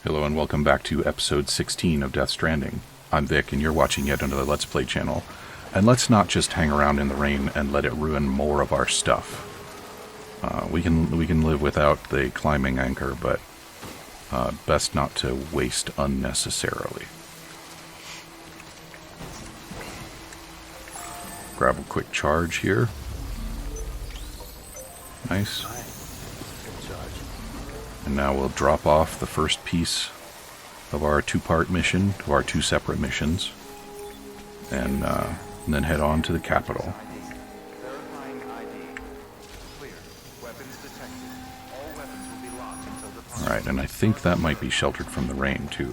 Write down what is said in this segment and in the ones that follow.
Hello and welcome back to episode 16 of Death Stranding. I'm Vic and you're watching yet another Let's Play channel. And let's not just hang around in the rain and let it ruin more of our stuff. We can live without the climbing anchor, but best not to waste unnecessarily. Grab a quick charge here. Nice. And now we'll drop off the first piece of our two-part mission, of our two separate missions, and then head on to the capital. Alright, and I think that might be sheltered from the rain, too.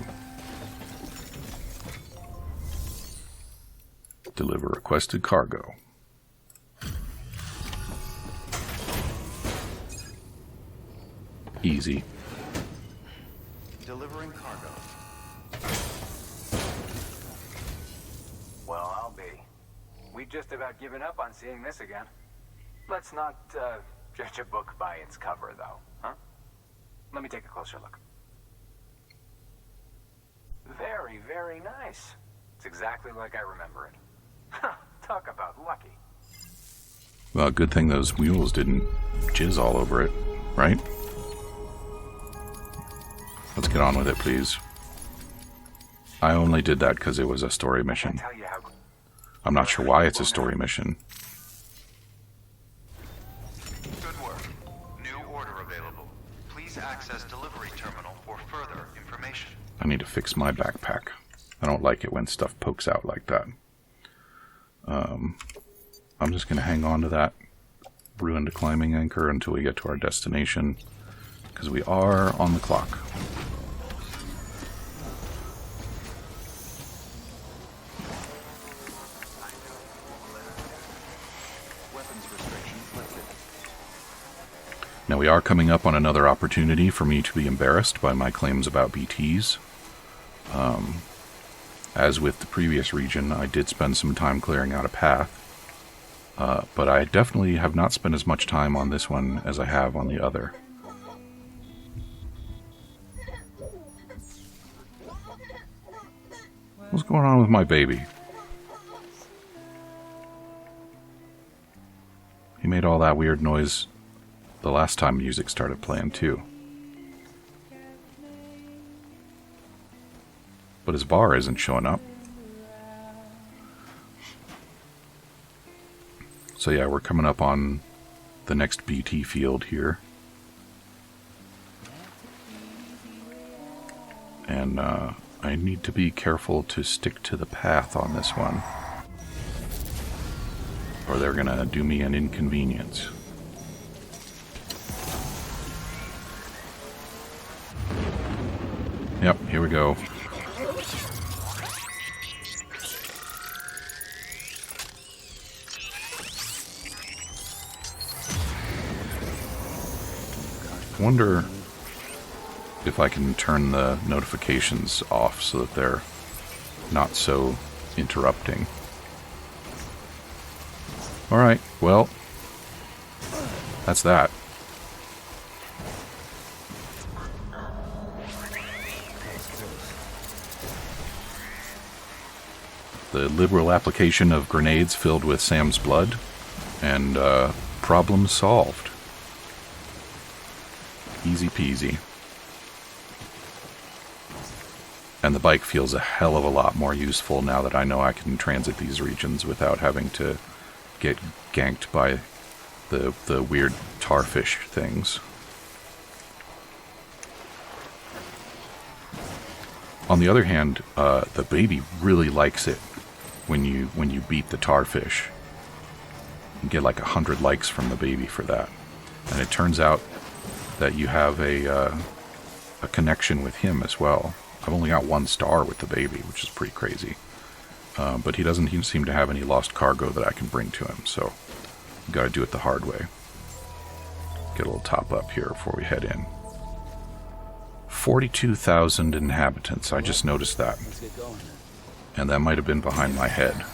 Deliver requested cargo. Easy. Delivering cargo. Well, I'll be. We've just about given up on seeing this again. Let's not judge a book by its cover, though, huh? Let me take a closer look. Very, very nice. It's exactly like I remember it. Talk about lucky. Well, good thing those mules didn't jizz all over it, right? Let's get on with it, please. I only did that because it was a story mission. I'm not sure why it's a story mission. Good work. New order available. Please access delivery terminal for further information. I need to fix my backpack. I don't like it when stuff pokes out like that. I'm just going to hang on to that ruined climbing anchor until we get to our destination, because we are on the clock. Now we are coming up on another opportunity for me to be embarrassed by my claims about BTs. As with the previous region, I did spend some time clearing out a path, but I definitely have not spent as much time on this one as I have on the other. What's going on with my baby? He made all that weird noise the last time music started playing too. But his bar isn't showing up. So yeah, we're coming up on the next BT field here. And I need to be careful to stick to the path on this one, or they're gonna do me an inconvenience. Yep, here we go. I wonder if I can turn the notifications off so that they're not so interrupting. Alright, well, that's that. The liberal application of grenades filled with Sam's blood, and problem solved. Easy peasy. And the bike feels a hell of a lot more useful now that I know I can transit these regions without having to get ganked by the weird tarfish things. On the other hand, the baby really likes it when you beat the tarfish. You get like 100 likes from the baby for that. And it turns out that you have a connection with him as well. I've only got 1 star with the baby, which is pretty crazy. But he doesn't seem to have any lost cargo that I can bring to him, so I've got to do it the hard way. Get a little top up here before we head in. 42,000 inhabitants, I just noticed that. And that might have been behind my head.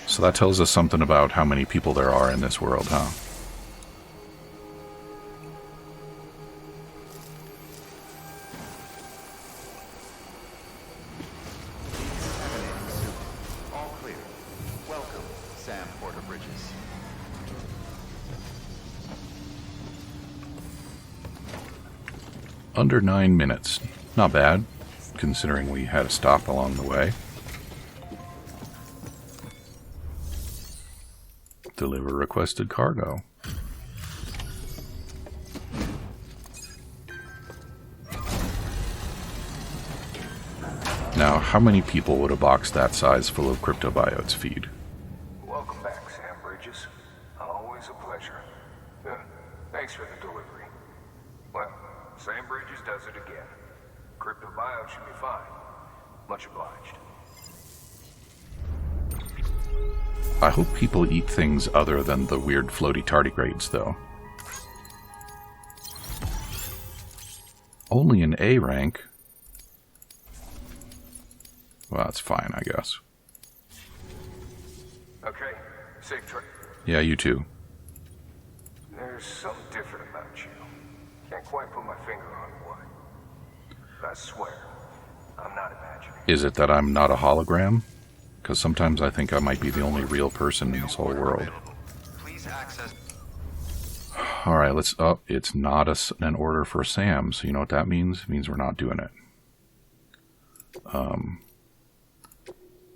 So that tells us something about how many people there are in this world, huh? Under 9 minutes. Not bad, considering we had a stop along the way. Deliver requested cargo. Now, how many people would a box that size full of cryptobiotes feed? Welcome back, Sam Bridges. Always a pleasure. Thanks for the delivery. Well, Sam Bridges does it again. Cryptobiote should be fine. Much obliged. I hope people eat things other than the weird floaty tardigrades, though. Only an A rank? Well, that's fine, I guess. Okay, safe trip. Yeah, you too. There's something different about you. Can't quite put my finger on what. But I swear, I'm not imagining. Is it that I'm not a hologram? Because sometimes I think I might be the only real person in this whole world. Please access. Alright, let's... Oh, it's not an order for Sam, so you know what that means? It means we're not doing it.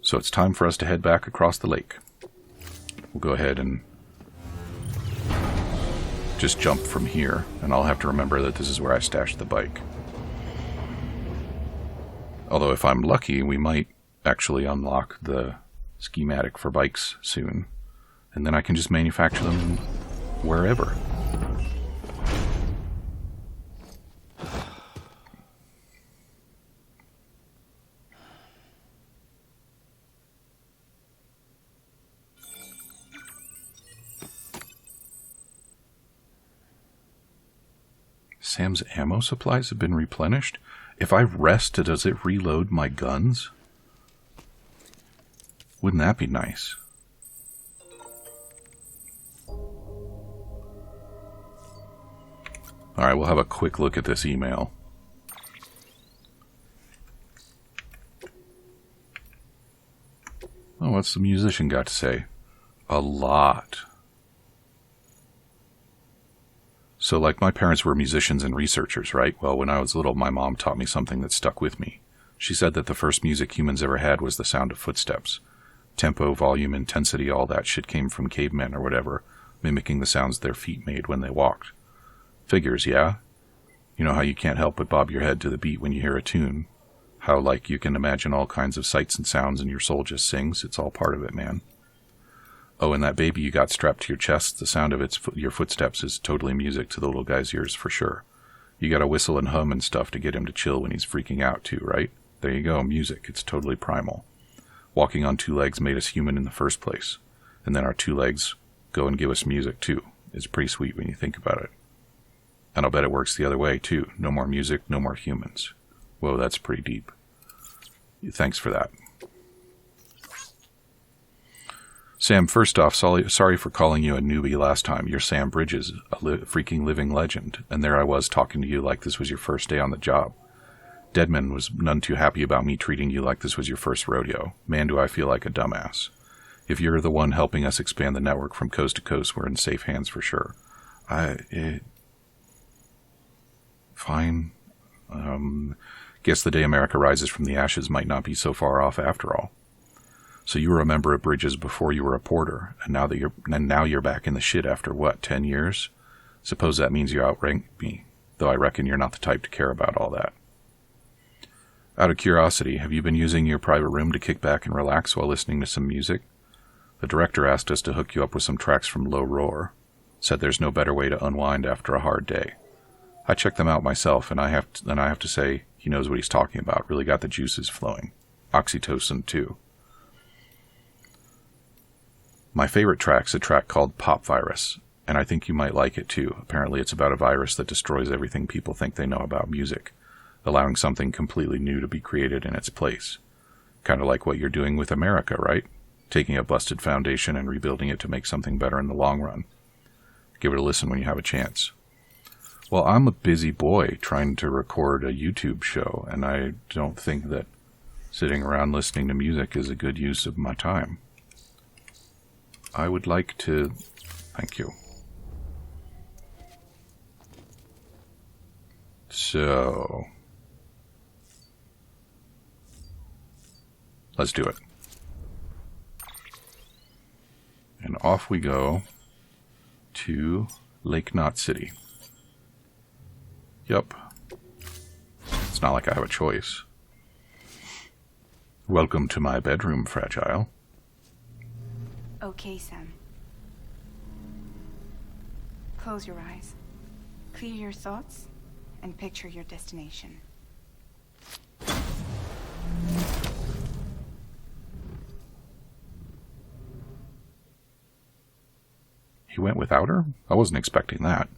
So it's time for us to head back across the lake. We'll go ahead and just jump from here, and I'll have to remember that this is where I stashed the bike. Although if I'm lucky, we might actually unlock the schematic for bikes soon, and then I can just manufacture them wherever. Sam's ammo supplies have been replenished? If I rest, does it reload my guns? Wouldn't that be nice? Alright, we'll have a quick look at this email. Oh, what's the musician got to say? A lot. So, like, my parents were musicians and researchers, right? Well, when I was little, my mom taught me something that stuck with me. She said that the first music humans ever had was the sound of footsteps. Tempo, volume, intensity, all that shit came from cavemen or whatever, mimicking the sounds their feet made when they walked. Figures, yeah? You know how you can't help but bob your head to the beat when you hear a tune? How, like, you can imagine all kinds of sights and sounds and your soul just sings? It's all part of it, man. Oh, and that baby you got strapped to your chest, the sound of your footsteps is totally music to the little guy's ears for sure. You gotta whistle and hum and stuff to get him to chill when he's freaking out too, right? There you go, music. It's totally primal. Walking on two legs made us human in the first place. And then our two legs go and give us music too. It's pretty sweet when you think about it. And I'll bet it works the other way too. No more music, no more humans. Whoa, that's pretty deep. Thanks for that. Sam, first off, sorry for calling you a newbie last time. You're Sam Bridges, a freaking living legend. And there I was talking to you like this was your first day on the job. Deadman was none too happy about me treating you like this was your first rodeo. Man, do I feel like a dumbass. If you're the one helping us expand the network from coast to coast, we're in safe hands for sure. Fine. Guess the day America rises from the ashes might not be so far off after all. So you were a member of Bridges before you were a porter, and now you're back in the shit after what, 10 years? Suppose that means you outranked me, though I reckon you're not the type to care about all that. Out of curiosity, have you been using your private room to kick back and relax while listening to some music? The director asked us to hook you up with some tracks from Low Roar. Said there's no better way to unwind after a hard day. I checked them out myself, and I have to say, he knows what he's talking about. Really got the juices flowing. Oxytocin, too. My favorite track's a track called Pop Virus, and I think you might like it too. Apparently it's about a virus that destroys everything people think they know about music, allowing something completely new to be created in its place. Kind of like what you're doing with America, right? Taking a busted foundation and rebuilding it to make something better in the long run. Give it a listen when you have a chance. Well, I'm a busy boy trying to record a YouTube show, and I don't think that sitting around listening to music is a good use of my time. I would like to... Thank you. So, let's do it. And off we go to Lake Knot City. Yup. It's not like I have a choice. Welcome to my bedroom, Fragile. Okay, Sam. Close your eyes. Clear your thoughts and picture your destination. He went without her? I wasn't expecting that.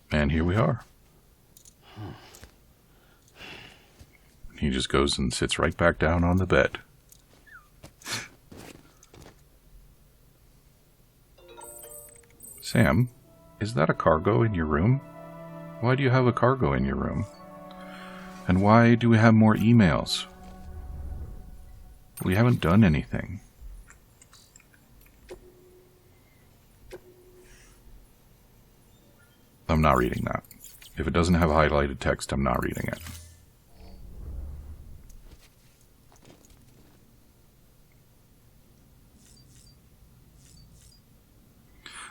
And here we are. He just goes and sits right back down on the bed. Sam, is that a cargo in your room? Why do you have a cargo in your room? And why do we have more emails? We haven't done anything. I'm not reading that. If it doesn't have highlighted text, I'm not reading it.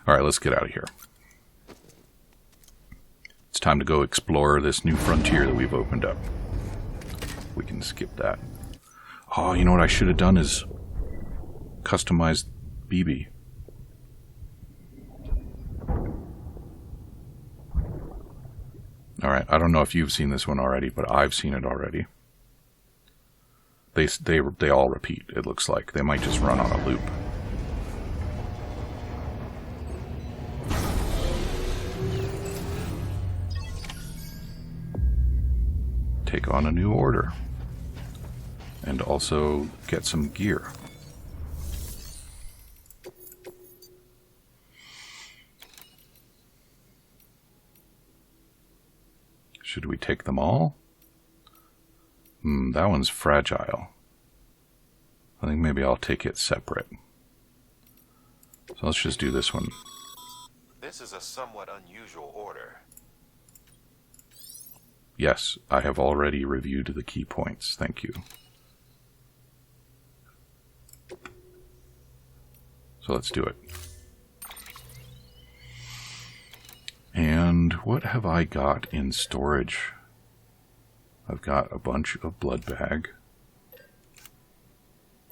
Alright, let's get out of here. It's time to go explore this new frontier that we've opened up. We can skip that. Oh, you know what I should have done is customize BB. Alright, I don't know if you've seen this one already, but I've seen it already. They all repeat, it looks like. They might just run on a loop. Take on a new order. And also get some gear. Should we take them all? That one's fragile. I think maybe I'll take it separate. So let's just do this one. This is a somewhat unusual order. Yes, I have already reviewed the key points. Thank you. So let's do it. And what have I got in storage? I've got a bunch of blood bag.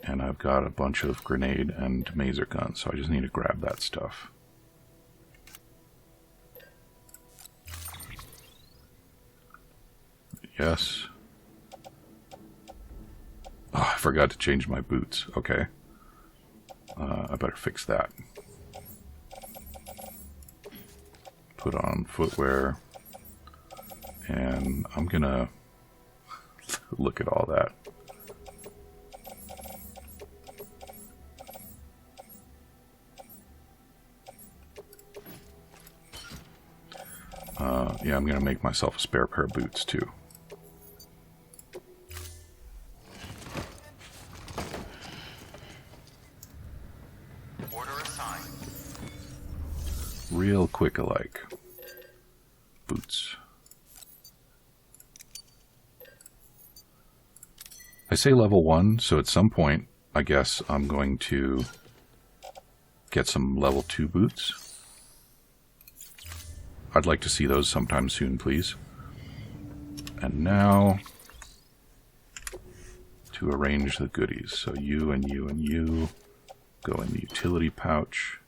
And I've got a bunch of grenade and maser guns, so I just need to grab that stuff. Yes. Oh, I forgot to change my boots. Okay. I better fix that. Put on footwear. And I'm gonna look at all that. Yeah, I'm gonna make myself a spare pair of boots too. Order assigned. Real quick alike. Boots. I say level 1, so at some point, I guess I'm going to get some level 2 boots. I'd like to see those sometime soon, please. And now, to arrange the goodies. So you and you and you go in the utility pouch.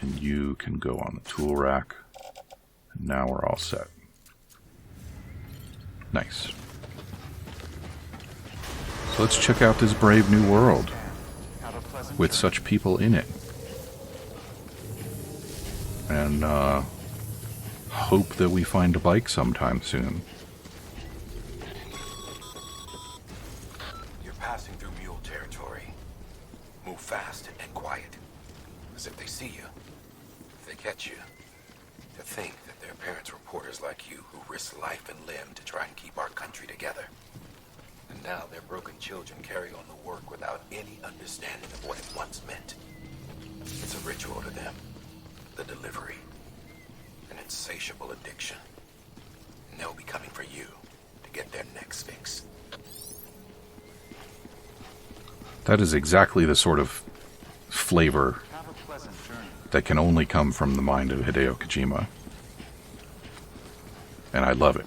And you can go on the tool rack. And now we're all set. Nice. So let's check out this brave new world with such people in it. And hope that we find a bike sometime soon. You're passing through mule territory. Move fast and quiet. As if they see you. If they catch you. To think that their parents were reporters like you who risk life and limb to try and keep our country together. And now their broken children carry on the work without any understanding of what it once meant. It's a ritual to them. The delivery. An insatiable addiction. And they'll be coming for you to get their necks fixed. That is exactly the sort of flavor that can only come from the mind of Hideo Kojima. And I love it.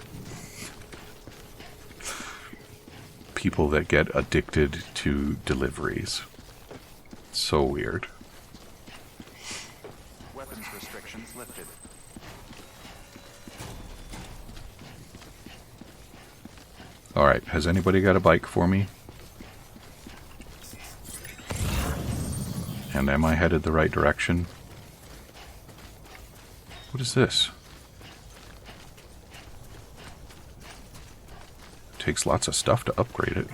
People that get addicted to deliveries. So weird. Weapons restrictions lifted. Alright, has anybody got a bike for me? And am I headed the right direction? What is this? Takes lots of stuff to upgrade it.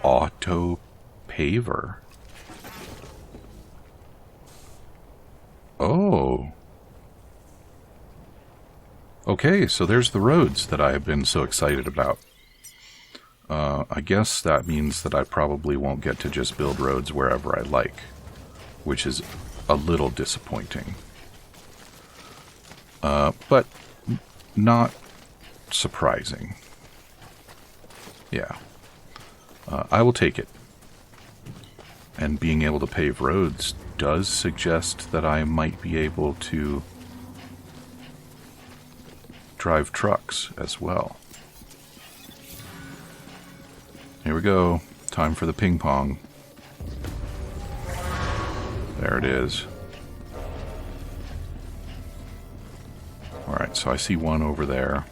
Auto paver. Oh. Okay, so there's the roads that I have been so excited about. I guess that means that I probably won't get to just build roads wherever I like, which is a little disappointing. But not surprising. Yeah. I will take it. And being able to pave roads does suggest that I might be able to drive trucks as well. Here we go. Time for the ping pong. There it is. Alright, so I see one over there.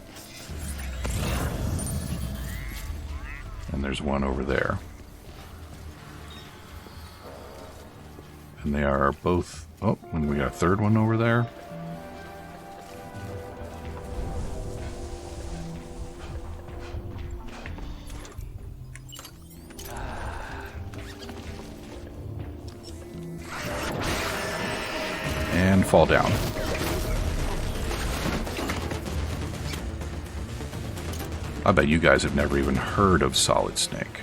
And there's one over there. And they are both... Oh, and we got a third one over there. And fall down. I bet you guys have never even heard of Solid Snake.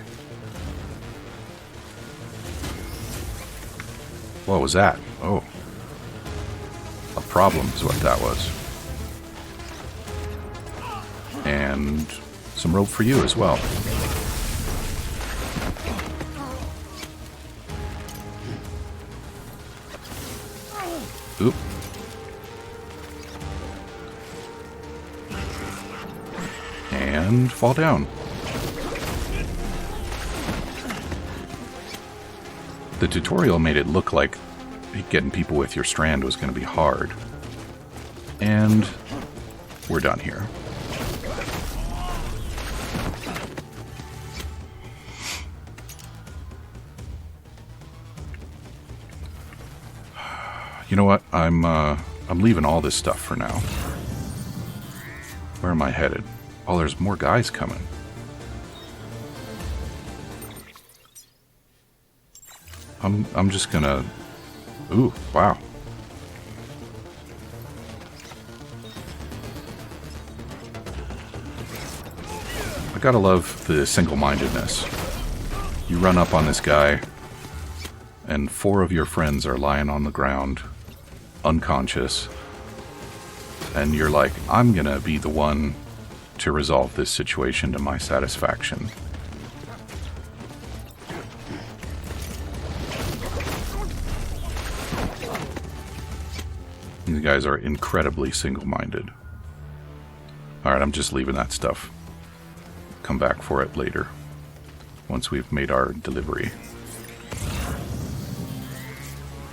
What was that? Oh. A problem is what that was. And some rope for you as well. Oop. And fall down. The tutorial made it look like getting people with your strand was going to be hard. And we're done here. You know what? I'm leaving all this stuff for now. Where am I headed? Oh, there's more guys coming. I'm just gonna... Ooh, wow. I gotta love the single-mindedness. You run up on this guy, and 4 of your friends are lying on the ground, unconscious, and you're like, I'm gonna be the one to resolve this situation to my satisfaction. These guys are incredibly single-minded. Alright, I'm just leaving that stuff. Come back for it later, once we've made our delivery.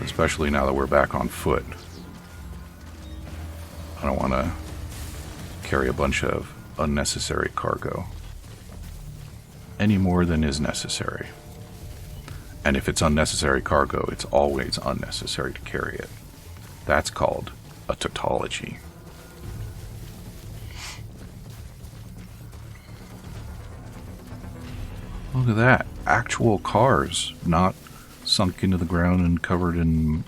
Especially now that we're back on foot. I don't want to carry a bunch of unnecessary cargo. Any more than is necessary. And if it's unnecessary cargo, it's always unnecessary to carry it. That's called a tautology. Look at that. Actual cars, not sunk into the ground and covered in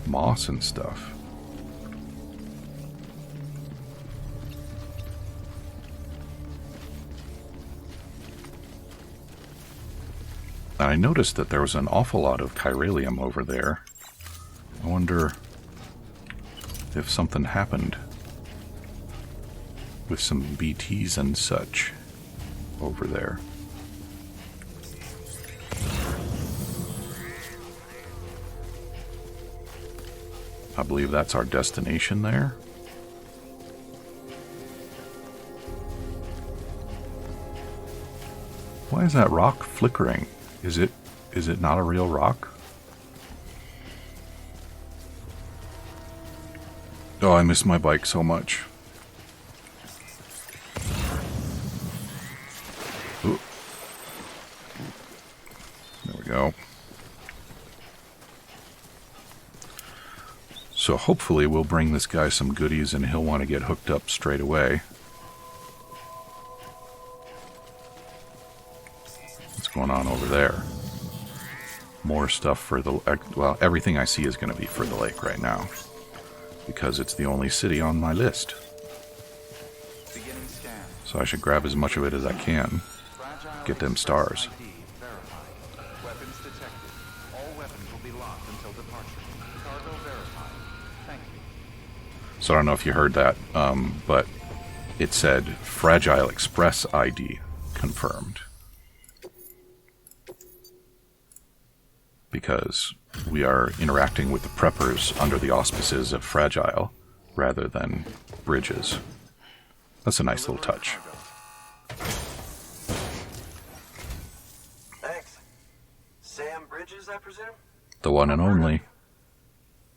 moss and stuff. And I noticed that there was an awful lot of chiralium over there. I wonder if something happened with some BTs and such over there. I believe that's our destination there. Why is that rock flickering? Is it not a real rock? Oh, I miss my bike so much. Ooh. There we go. So hopefully we'll bring this guy some goodies and he'll want to get hooked up straight away. What's going on over there? More stuff for the... Well, everything I see is going to be for the lake right now, because it's the only city on my list. So I should grab as much of it as I can. Get them stars. Weapons detected. All weapons will be locked until departure. Cargo verified. Thank you. So I don't know if you heard that, but it said Fragile Express ID confirmed. Because we are interacting with the preppers under the auspices of Fragile rather than Bridges. That's a nice little touch. Thanks. Sam Bridges, I presume? The one and only.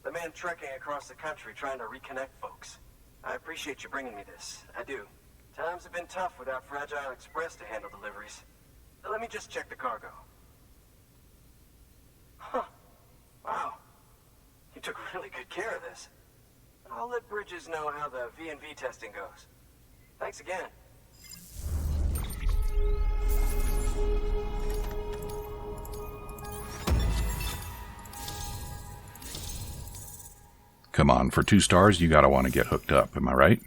The man trekking across the country trying to reconnect folks. I appreciate you bringing me this. I do. Times have been tough without Fragile Express to handle deliveries. Let me just check the cargo. Huh. Wow. You took really good care of this. I'll let Bridges know how the V&V testing goes. Thanks again. Come on, for 2 stars, you gotta want to get hooked up, am I right?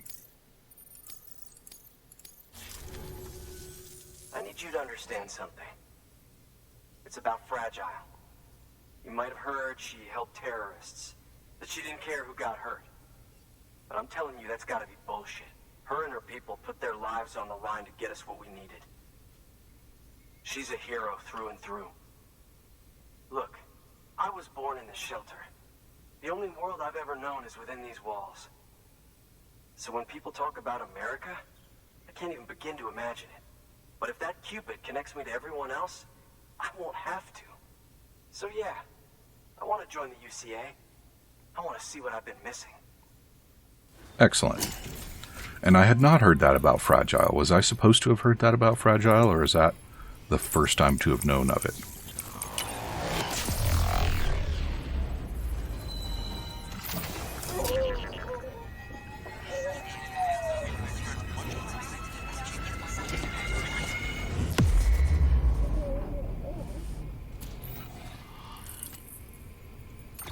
I need you to understand something. It's about Fragile. You might have heard she helped terrorists, that she didn't care who got hurt. But I'm telling you, that's gotta be bullshit. Her and her people put their lives on the line to get us what we needed. She's a hero through and through. Look, I was born in this shelter. The only world I've ever known is within these walls. So when people talk about America, I can't even begin to imagine it. But if that Cupid connects me to everyone else, I won't have to. So yeah, I want to join the UCA. I want to see what I've been missing. Excellent. And I had not heard that about Fragile. Was I supposed to have heard that about Fragile, or is that the first time to have known of it?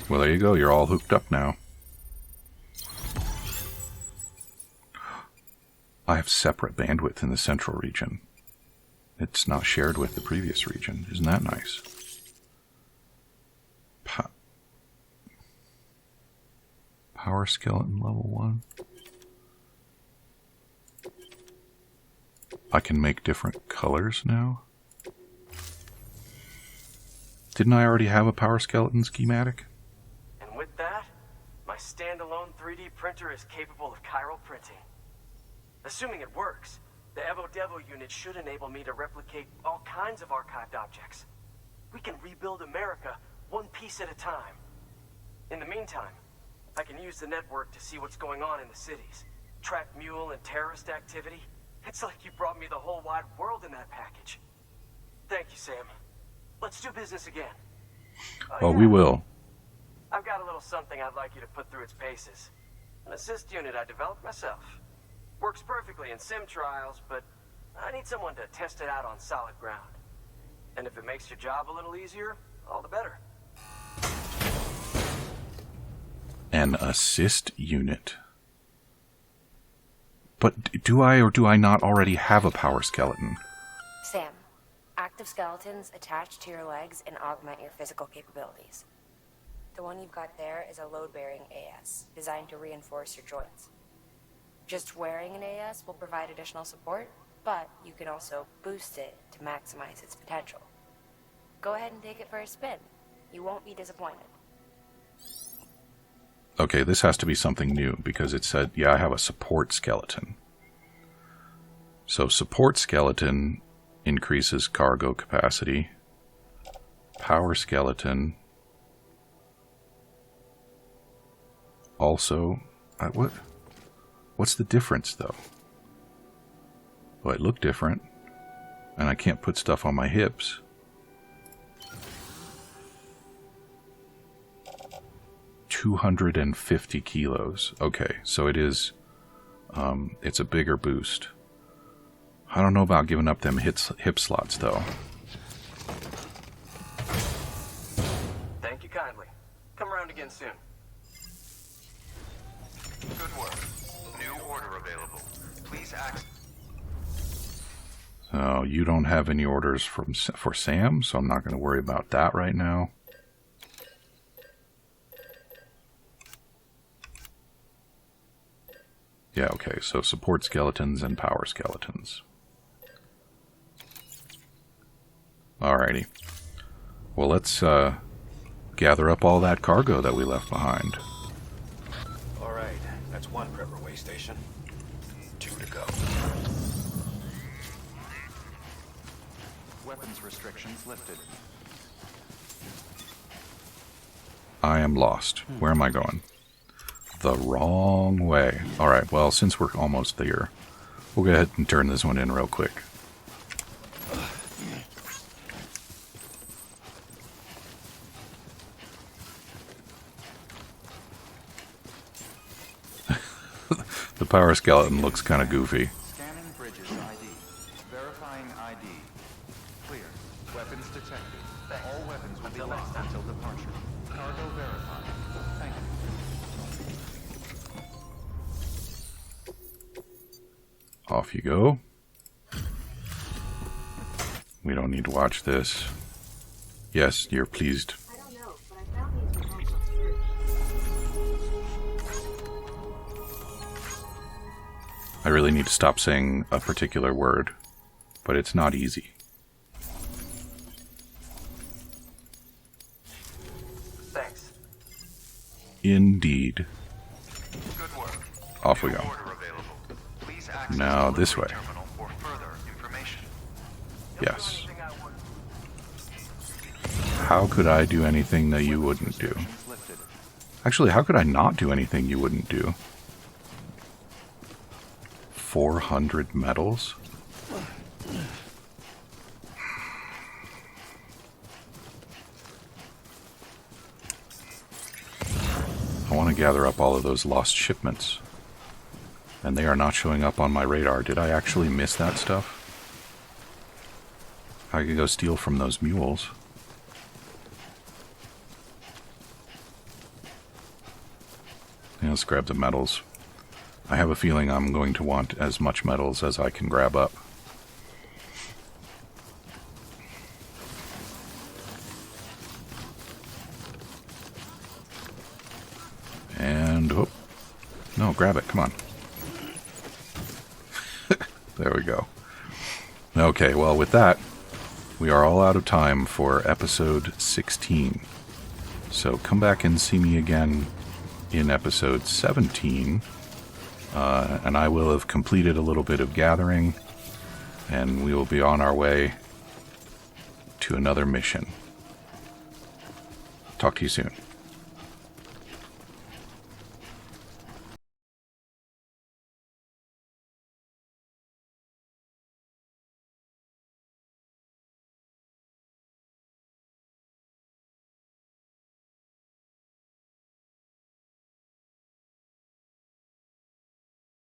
Well, there you go. You're all hooked up now. I have separate bandwidth in the central region. It's not shared with the previous region. Isn't that nice? Power skeleton level 1. I can make different colors now. Didn't I already have a power skeleton schematic? And with that, standalone 3D printer is capable of chiral printing. Assuming it works, the Evo Devo unit should enable me to replicate all kinds of archived objects. We can rebuild America one piece at a time. In the meantime, I can use the network to see what's going on in the cities, track mule and terrorist activity. It's like you brought me the whole wide world in that package. Thank you, Sam. Let's do business again. Oh, we will. I've got a little something I'd like you to put through its paces. An assist unit I developed myself. Works perfectly in sim trials, but I need someone to test it out on solid ground. And if it makes your job a little easier, all the better. An assist unit. But do I or do I not already have a power skeleton? Sam, active skeletons attach to your legs and augment your physical capabilities. The one you've got there is a load-bearing AS, designed to reinforce your joints. Just wearing an AS will provide additional support, but you can also boost it to maximize its potential. Go ahead and take it for a spin. You won't be disappointed. Okay, this has to be something new, because it said, yeah, I have a support skeleton. So support skeleton increases cargo capacity. Power skeleton also... What's the difference, though? Well, it look different, and I can't put stuff on my hips. $250 kilos. Okay, so it is, it's a bigger boost. I don't know about giving up them hip slots, though. Thank you kindly. Come around again soon. Good work. New order available. Please act. So you don't have any orders for Sam, so I'm not going to worry about that right now. Yeah, okay, so support skeletons and power skeletons. Alrighty. Well, let's gather up all that cargo that we left behind. Alright, that's one prepper way station. 2 to go. Weapons restrictions lifted. I am lost. Where am I going? The wrong way. Alright, well, since we're almost there, we'll go ahead and turn this one in real quick. The power skeleton looks kind of goofy. Scanning bridges ID. Verifying ID. Clear. Weapons detected. All weapons will be locked until departure. Cargo verified. Thank you. Off you go. We don't need to watch this. Yes, you're pleased. I don't know, but I found these potential I really need to stop saying a particular word, but it's not easy. Thanks. Indeed. Good work. Off we New go. order available. Please access Now this way. delivery terminal for further information. Yes. How could I do anything that you wouldn't do? Restrictions lifted. Actually, how could I not do anything you wouldn't do? 400 medals? I want to gather up all of those lost shipments. And they are not showing up on my radar. Did I actually miss that stuff? I could go steal from those mules. Yeah, let's grab the medals. I have a feeling I'm going to want as much metals as I can grab up. And, oh, no, grab it, come on. There we go. Okay, well, with that, we are all out of time for episode 16. So come back and see me again in episode 17, and I will have completed a little bit of gathering, and we will be on our way to another mission. Talk to you soon.